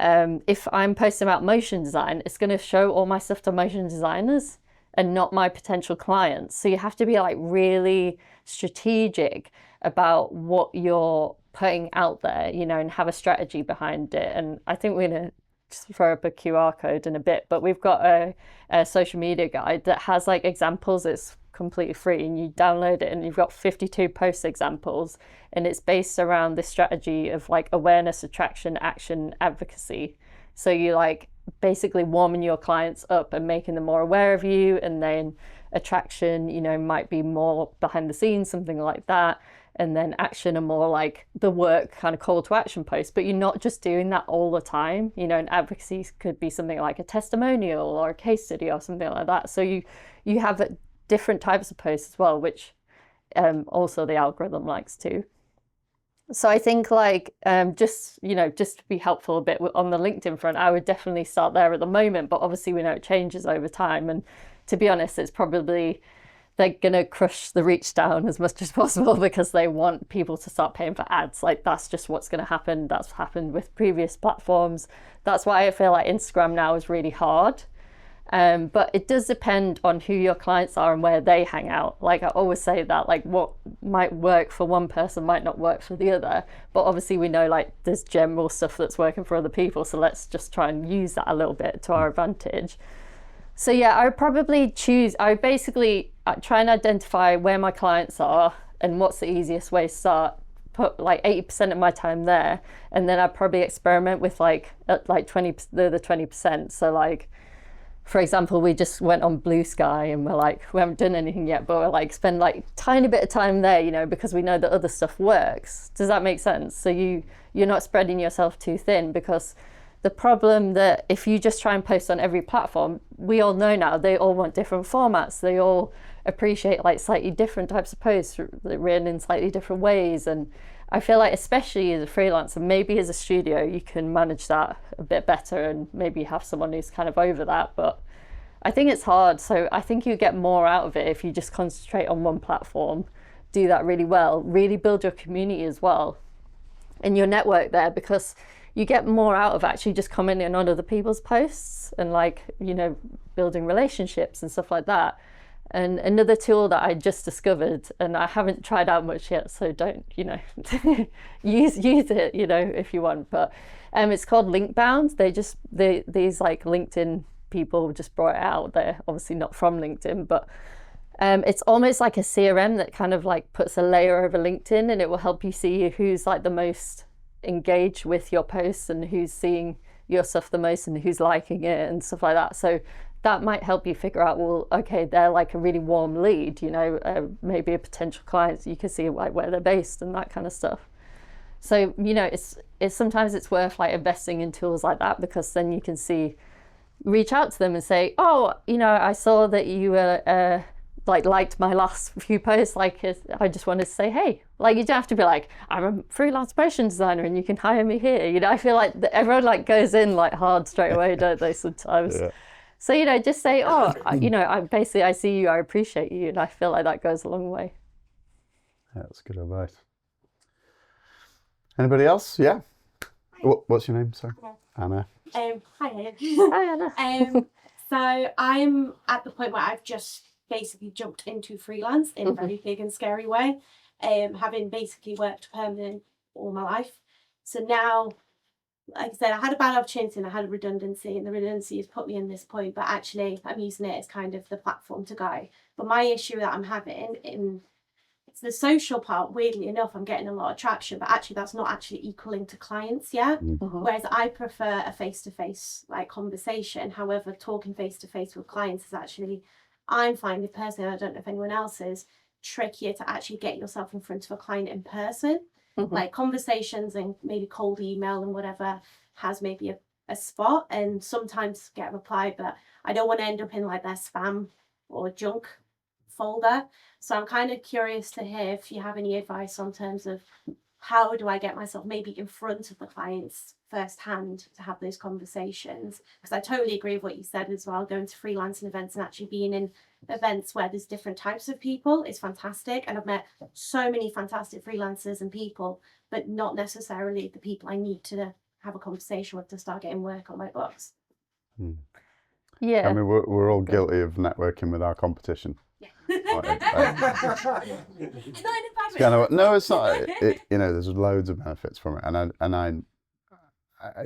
if I'm posting about motion design, it's going to show all my stuff to motion designers and not my potential clients. So you have to be like really strategic about what you're putting out there, you know, and have a strategy behind it. And I think we're gonna just throw up a QR code in a bit, but we've got a social media guide that has like examples. It's completely free, and you download it, and you've got 52 post examples, and it's based around this strategy of like awareness, attraction, action, advocacy. So you like basically warming your clients up and making them more aware of you, and then attraction, you know, might be more behind the scenes, something like that, and then action are more like the work kind of call to action post. But you're not just doing that all the time, you know, and advocacy could be something like a testimonial or a case study or something like that. So you have different types of posts as well, which also the algorithm likes too. So I think like just to be helpful a bit on the LinkedIn front, I would definitely start there at the moment, but obviously we know it changes over time, and to be honest, it's probably they're gonna crush the reach down as much as possible, because they want people to start paying for ads. Like that's just what's gonna happen. That's happened with previous platforms. That's why I feel like Instagram now is really hard. But it does depend on who your clients are and where they hang out. Like I always say that like what might work for one person might not work for the other, but obviously we know like there's general stuff that's working for other people, so let's just try and use that a little bit to our advantage. So yeah, I would basically try and identify where my clients are and what's the easiest way to start, put like 80% of my time there, and then I'd probably experiment with like 20%. So like for example, we just went on Blue Sky and we're like, we haven't done anything yet, but we're like, spend like tiny bit of time there, you know, because we know that other stuff works. Does that make sense? So you're not spreading yourself too thin, because the problem that if you just try and post on every platform, we all know now, they all want different formats. They all appreciate like slightly different types of posts written in slightly different ways. And I feel like, especially as a freelancer, maybe as a studio, you can manage that a bit better and maybe have someone who's kind of over that. But I think it's hard. So I think you get more out of it if you just concentrate on one platform, do that really well, really build your community as well and your network there, because you get more out of actually just commenting on other people's posts and like, you know, building relationships and stuff like that. And another tool that I just discovered, and I haven't tried out much yet, so don't, you know, use it, you know, if you want. But it's called Linkbound. These like LinkedIn people just brought it out. They're obviously not from LinkedIn, but it's almost like a CRM that kind of like puts a layer over LinkedIn, and it will help you see who's like the most engaged with your posts and who's seeing your stuff the most and who's liking it and stuff like that. So that might help you figure out, well, okay, they're like a really warm lead, you know, maybe a potential client, so you can see like where they're based and that kind of stuff. So, you know, it's sometimes it's worth like investing in tools like that, because then you can reach out to them and say, oh, you know, I saw that you liked my last few posts, like I just wanted to say, hey, like you don't have to be like, I'm a freelance motion designer and you can hire me here, you know. I feel like everyone like goes in like hard straight away, don't they, sometimes. Yeah. So, you know, just say, oh, you know, I see you, I appreciate you, and I feel like that goes a long way. Yeah, that's good advice. Anybody else? Yeah. What's your name? Sorry. Anna. Hi. Hi, Anna. So I'm at the point where I've just basically jumped into freelance in a very big and scary way, having basically worked permanent all my life. So now, like I said, I had a bad opportunity and I had a redundancy, and the redundancy has put me in this point, but actually I'm using it as kind of the platform to go. But my issue that I'm having it's the social part. Weirdly enough, I'm getting a lot of traction, but actually that's not actually equaling to clients yet. Whereas I prefer a face-to-face like conversation. However, talking face-to-face with clients is actually, I'm finding personally, I don't know if anyone else is, trickier to actually get yourself in front of a client in person. Like conversations and maybe cold email and whatever has maybe a spot, and sometimes get a reply, but I don't want to end up in like their spam or junk folder. So I'm kind of curious to hear if you have any advice on terms of how do I get myself maybe in front of the clients firsthand to have those conversations, because I totally agree with what you said as well. Going to freelancing events and actually being in events where there's different types of people is fantastic, and I've met so many fantastic freelancers and people, but not necessarily the people I need to have a conversation with to start getting work on my books. Yeah, I mean, we're all guilty of networking with our competition. It's kind of, no, it's not. You know, there's loads of benefits from it, and I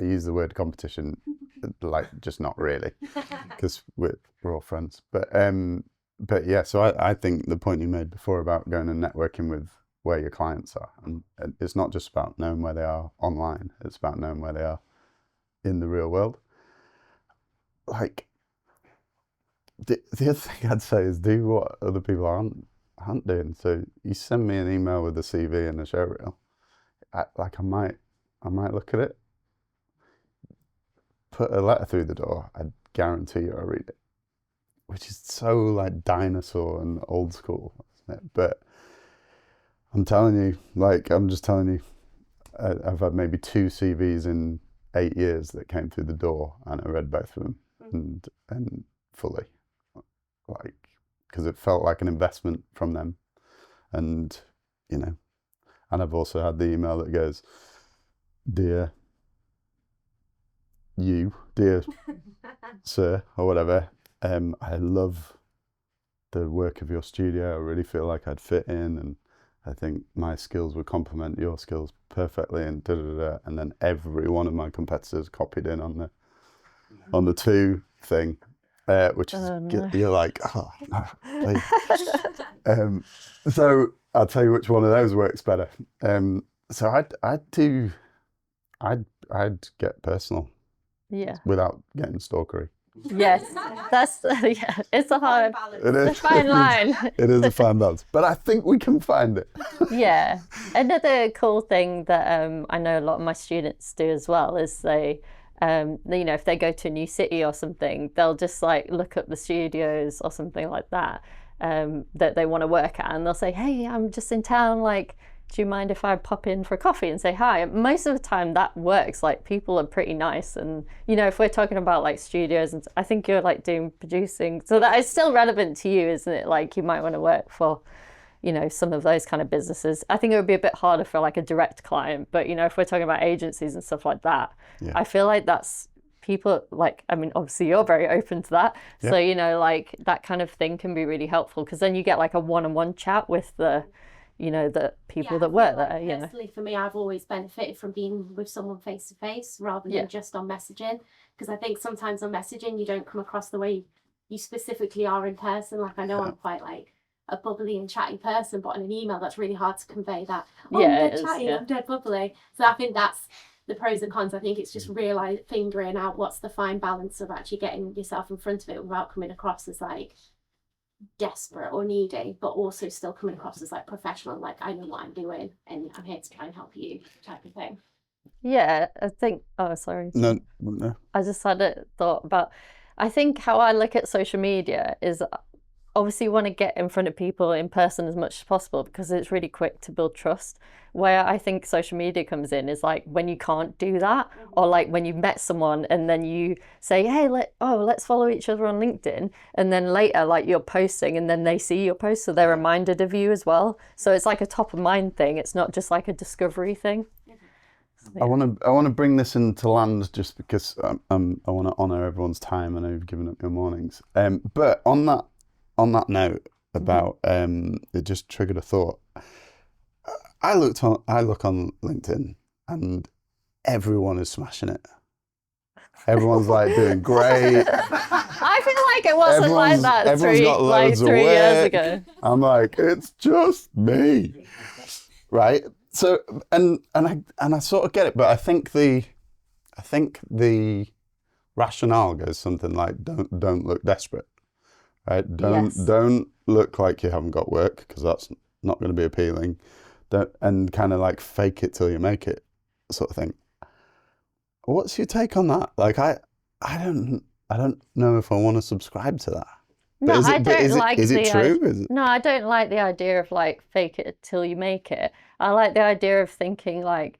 use the word competition, like just not really, because we're all friends. But yeah, so I think the point you made before about going and networking with where your clients are, and it's not just about knowing where they are online. It's about knowing where they are in the real world. Like, the other thing I'd say is do what other people aren't doing. So you send me an email with a CV and a show reel. I might look at it. Put a letter through the door. I guarantee you I'll read it. Which is so like dinosaur and old school, isn't it? But I'm telling you, I've had maybe 2 CVs in 8 years that came through the door, and I read both of them and fully. Like, because it felt like an investment from them, and you know, and I've also had the email that goes, dear sir, or whatever, I love the work of your studio. I really feel like I'd fit in, and I think my skills would complement your skills perfectly, and and then every one of my competitors copied in on the 2 thing. Which is, no. You're like, oh, no, please. So I'll tell you which one of those works better. So I'd get personal, yeah, without getting stalkery. Yes, that's yeah. It's a hard, It it's a is. fine line. It is a fine balance, but I think we can find it. Yeah. Another cool thing that I know a lot of my students do as well is if they go to a new city or something, they'll just like look up the studios or something like that that they want to work at, and they'll say, "Hey, I'm just in town. Like, do you mind if I pop in for a coffee and say hi?" Most of the time that works. Like, people are pretty nice, and if we're talking about like studios, and I think you're like doing producing, so that is still relevant to you, isn't it? Like, you might want to work for some of those kind of businesses. I think it would be a bit harder for like a direct client, but if we're talking about agencies and stuff like that, Yeah. I feel like that's people like, I mean, obviously you're very open to that. Yeah. So, like that kind of thing can be really helpful because then you get like a one-on-one chat with the people that work there, Personally, for me, I've always benefited from being with someone face to face rather than just on messaging, because I think sometimes on messaging you don't come across the way you specifically are in person. Like, I know I'm quite like a bubbly and chatty person, but on an email that's really hard to convey that. Oh, I'm dead chatty, I'm dead bubbly. So I think that's the pros and cons. I think it's just figuring out what's the fine balance of actually getting yourself in front of it without coming across as like desperate or needy, but also still coming across as like professional, like I know what I'm doing and I'm here to try and help you type of thing. Yeah, I think, oh, sorry. No. I just had a thought about, I think how I look at social media is obviously you want to get in front of people in person as much as possible because it's really quick to build trust. Where I think social media comes in is like when you can't do that, or like when you've met someone and then you say, hey, let's follow each other on LinkedIn, and then later like you're posting and then they see your post, so they're reminded of you as well. So it's like a top of mind thing. It's not just like a discovery thing. I want to bring this into land just because I want to honour everyone's time. I know you've given up your mornings. But on that note about it just triggered a thought. I look on LinkedIn and everyone is smashing it. Everyone's like doing great. I feel like it wasn't like that three years ago. I'm like, it's just me, right? So and I sort of get it, but I think the rationale goes something like, don't look desperate, right? Don't look like you haven't got work because that's not going to be appealing. And kind of like fake it till you make it, sort of thing. What's your take on that? Like, I don't know if I want to subscribe to that. No, I don't like is it true? No, I don't like the idea of like fake it till you make it. I like the idea of thinking like,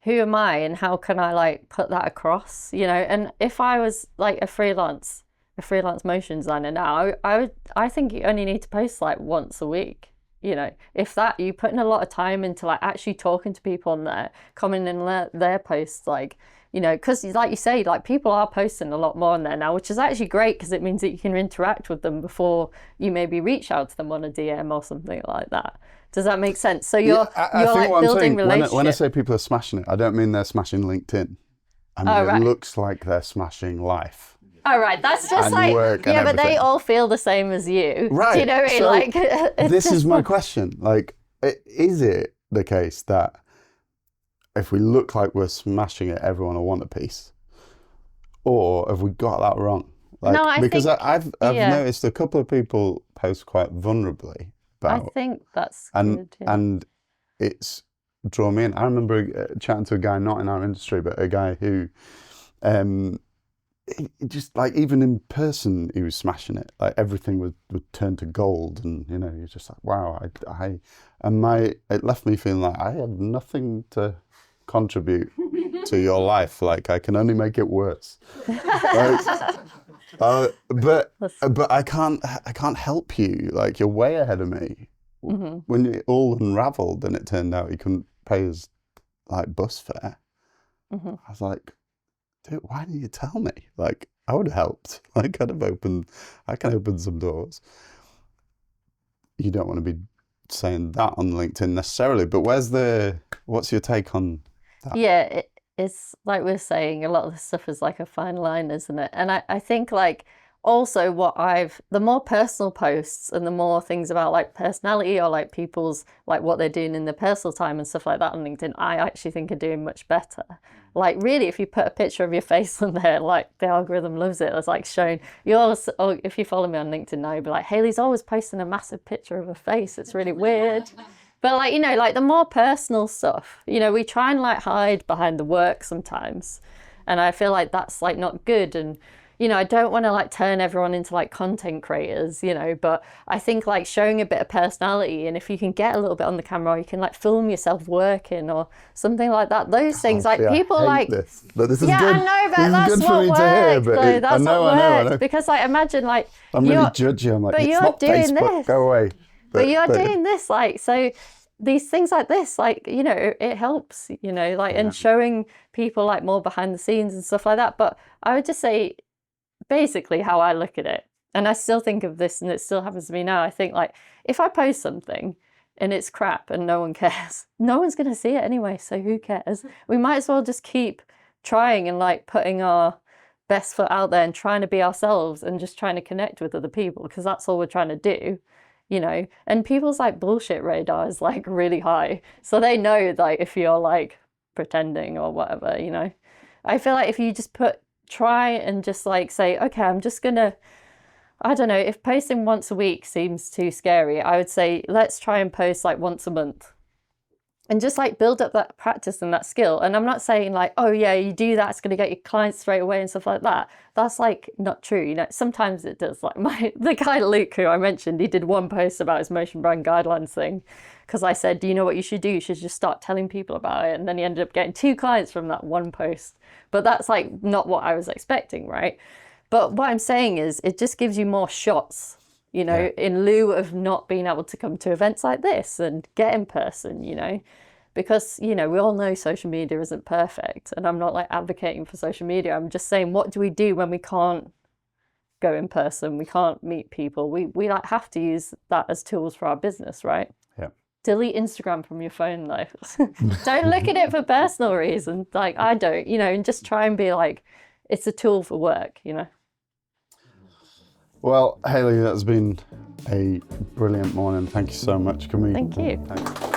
who am I and how can I like put that across? And if I was like a freelance motion designer now, I think you only need to post like once a week. If that, you put in a lot of time into like actually talking to people on there, commenting on their posts, like, because like you say, like people are posting a lot more on there now, which is actually great because it means that you can interact with them before you maybe reach out to them on a DM or something like that. Does that make sense? So you're like building relationships. When I say people are smashing it, I don't mean they're smashing LinkedIn. I mean, it looks like they're smashing life. Oh, right. That's just like, yeah, but they all feel the same as you. Right. Do you know what I mean? So this is my question. Like, is it the case that if we look like we're smashing it, everyone will want a piece? Or have we got that wrong? Like, no, I've noticed a couple of people post quite vulnerably about. I think that's good. Yeah. And it's drawn me in. I remember chatting to a guy, not in our industry, but a guy who, he just like even in person, he was smashing it. Like everything would turn to gold, and you're just like, wow. It left me feeling like I have nothing to contribute to your life. Like I can only make it worse. But I can't help you. Like you're way ahead of me. Mm-hmm. When it all unravelled and it turned out he couldn't pay his like bus fare, mm-hmm. I was like, dude, why didn't you tell me? Like I would have helped. I can open some doors. You don't want to be saying that on LinkedIn necessarily, but what's your take on that? Yeah, it's like we're saying, a lot of this stuff is like a fine line, isn't it? And I think like also the more personal posts and the more things about like personality or like people's like what they're doing in their personal time and stuff like that on LinkedIn, I actually think are doing much better. Like really, if you put a picture of your face on there, like the algorithm loves it. It's like showing if you follow me on LinkedIn now, you'll be like, Hayley's always posting a massive picture of her face. It's really weird. But like, you know, like the more personal stuff, you know, we try and like hide behind the work sometimes. And I feel like that's like not good. And, you know, I don't want to like turn everyone into like content creators, you know, but I think like showing a bit of personality, and if you can get a little bit on the camera, or you can like film yourself working or something like that, those things like people like this. But this is yeah, good. I know, but This that's is good for what me works. to hear, but Though. That's I know, what I know, I works know. because like imagine like I'm really judgy. I'm like, but it's you're not doing Facebook. this. Go away. But you're doing this, like, so these things like this, like, you know, it helps, you know, like, and showing people like more behind the scenes and stuff like that. But I would just say basically how I look at it, and I still think of this and it still happens to me now. I think like if I post something and it's crap and no one cares, no one's going to see it anyway. So who cares? We might as well just keep trying and like putting our best foot out there and trying to be ourselves and just trying to connect with other people, because that's all we're trying to do, you know. And people's like bullshit radar is like really high, so they know like if you're like pretending or whatever, you know. I feel like if you just try and just like say, okay, I'm just gonna, I don't know, if posting once a week seems too scary, I would say let's try and post like once a month and just like build up that practice and that skill. And I'm not saying like, oh yeah, you do that, it's going to get your clients straight away and stuff like that. That's like not true. You know, sometimes it does. Like the guy Luke, who I mentioned, he did one post about his motion brand guidelines thing, because I said, do you know what you should do? You should just start telling people about it. And then he ended up getting 2 clients from that one post. But that's like not what I was expecting, right? But what I'm saying is it just gives you more shots, you know, in lieu of not being able to come to events like this and get in person, you know, because, you know, we all know social media isn't perfect, and I'm not like advocating for social media. I'm just saying, what do we do when we can't go in person? We can't meet people. We like have to use that as tools for our business, right? Yeah. Delete Instagram from your phone though. Don't look at it for personal reasons. Like I don't, you know, and just try and be like, it's a tool for work, you know. Well, Hayley, that's been a brilliant morning. Thank you so much. Thank you. Thanks.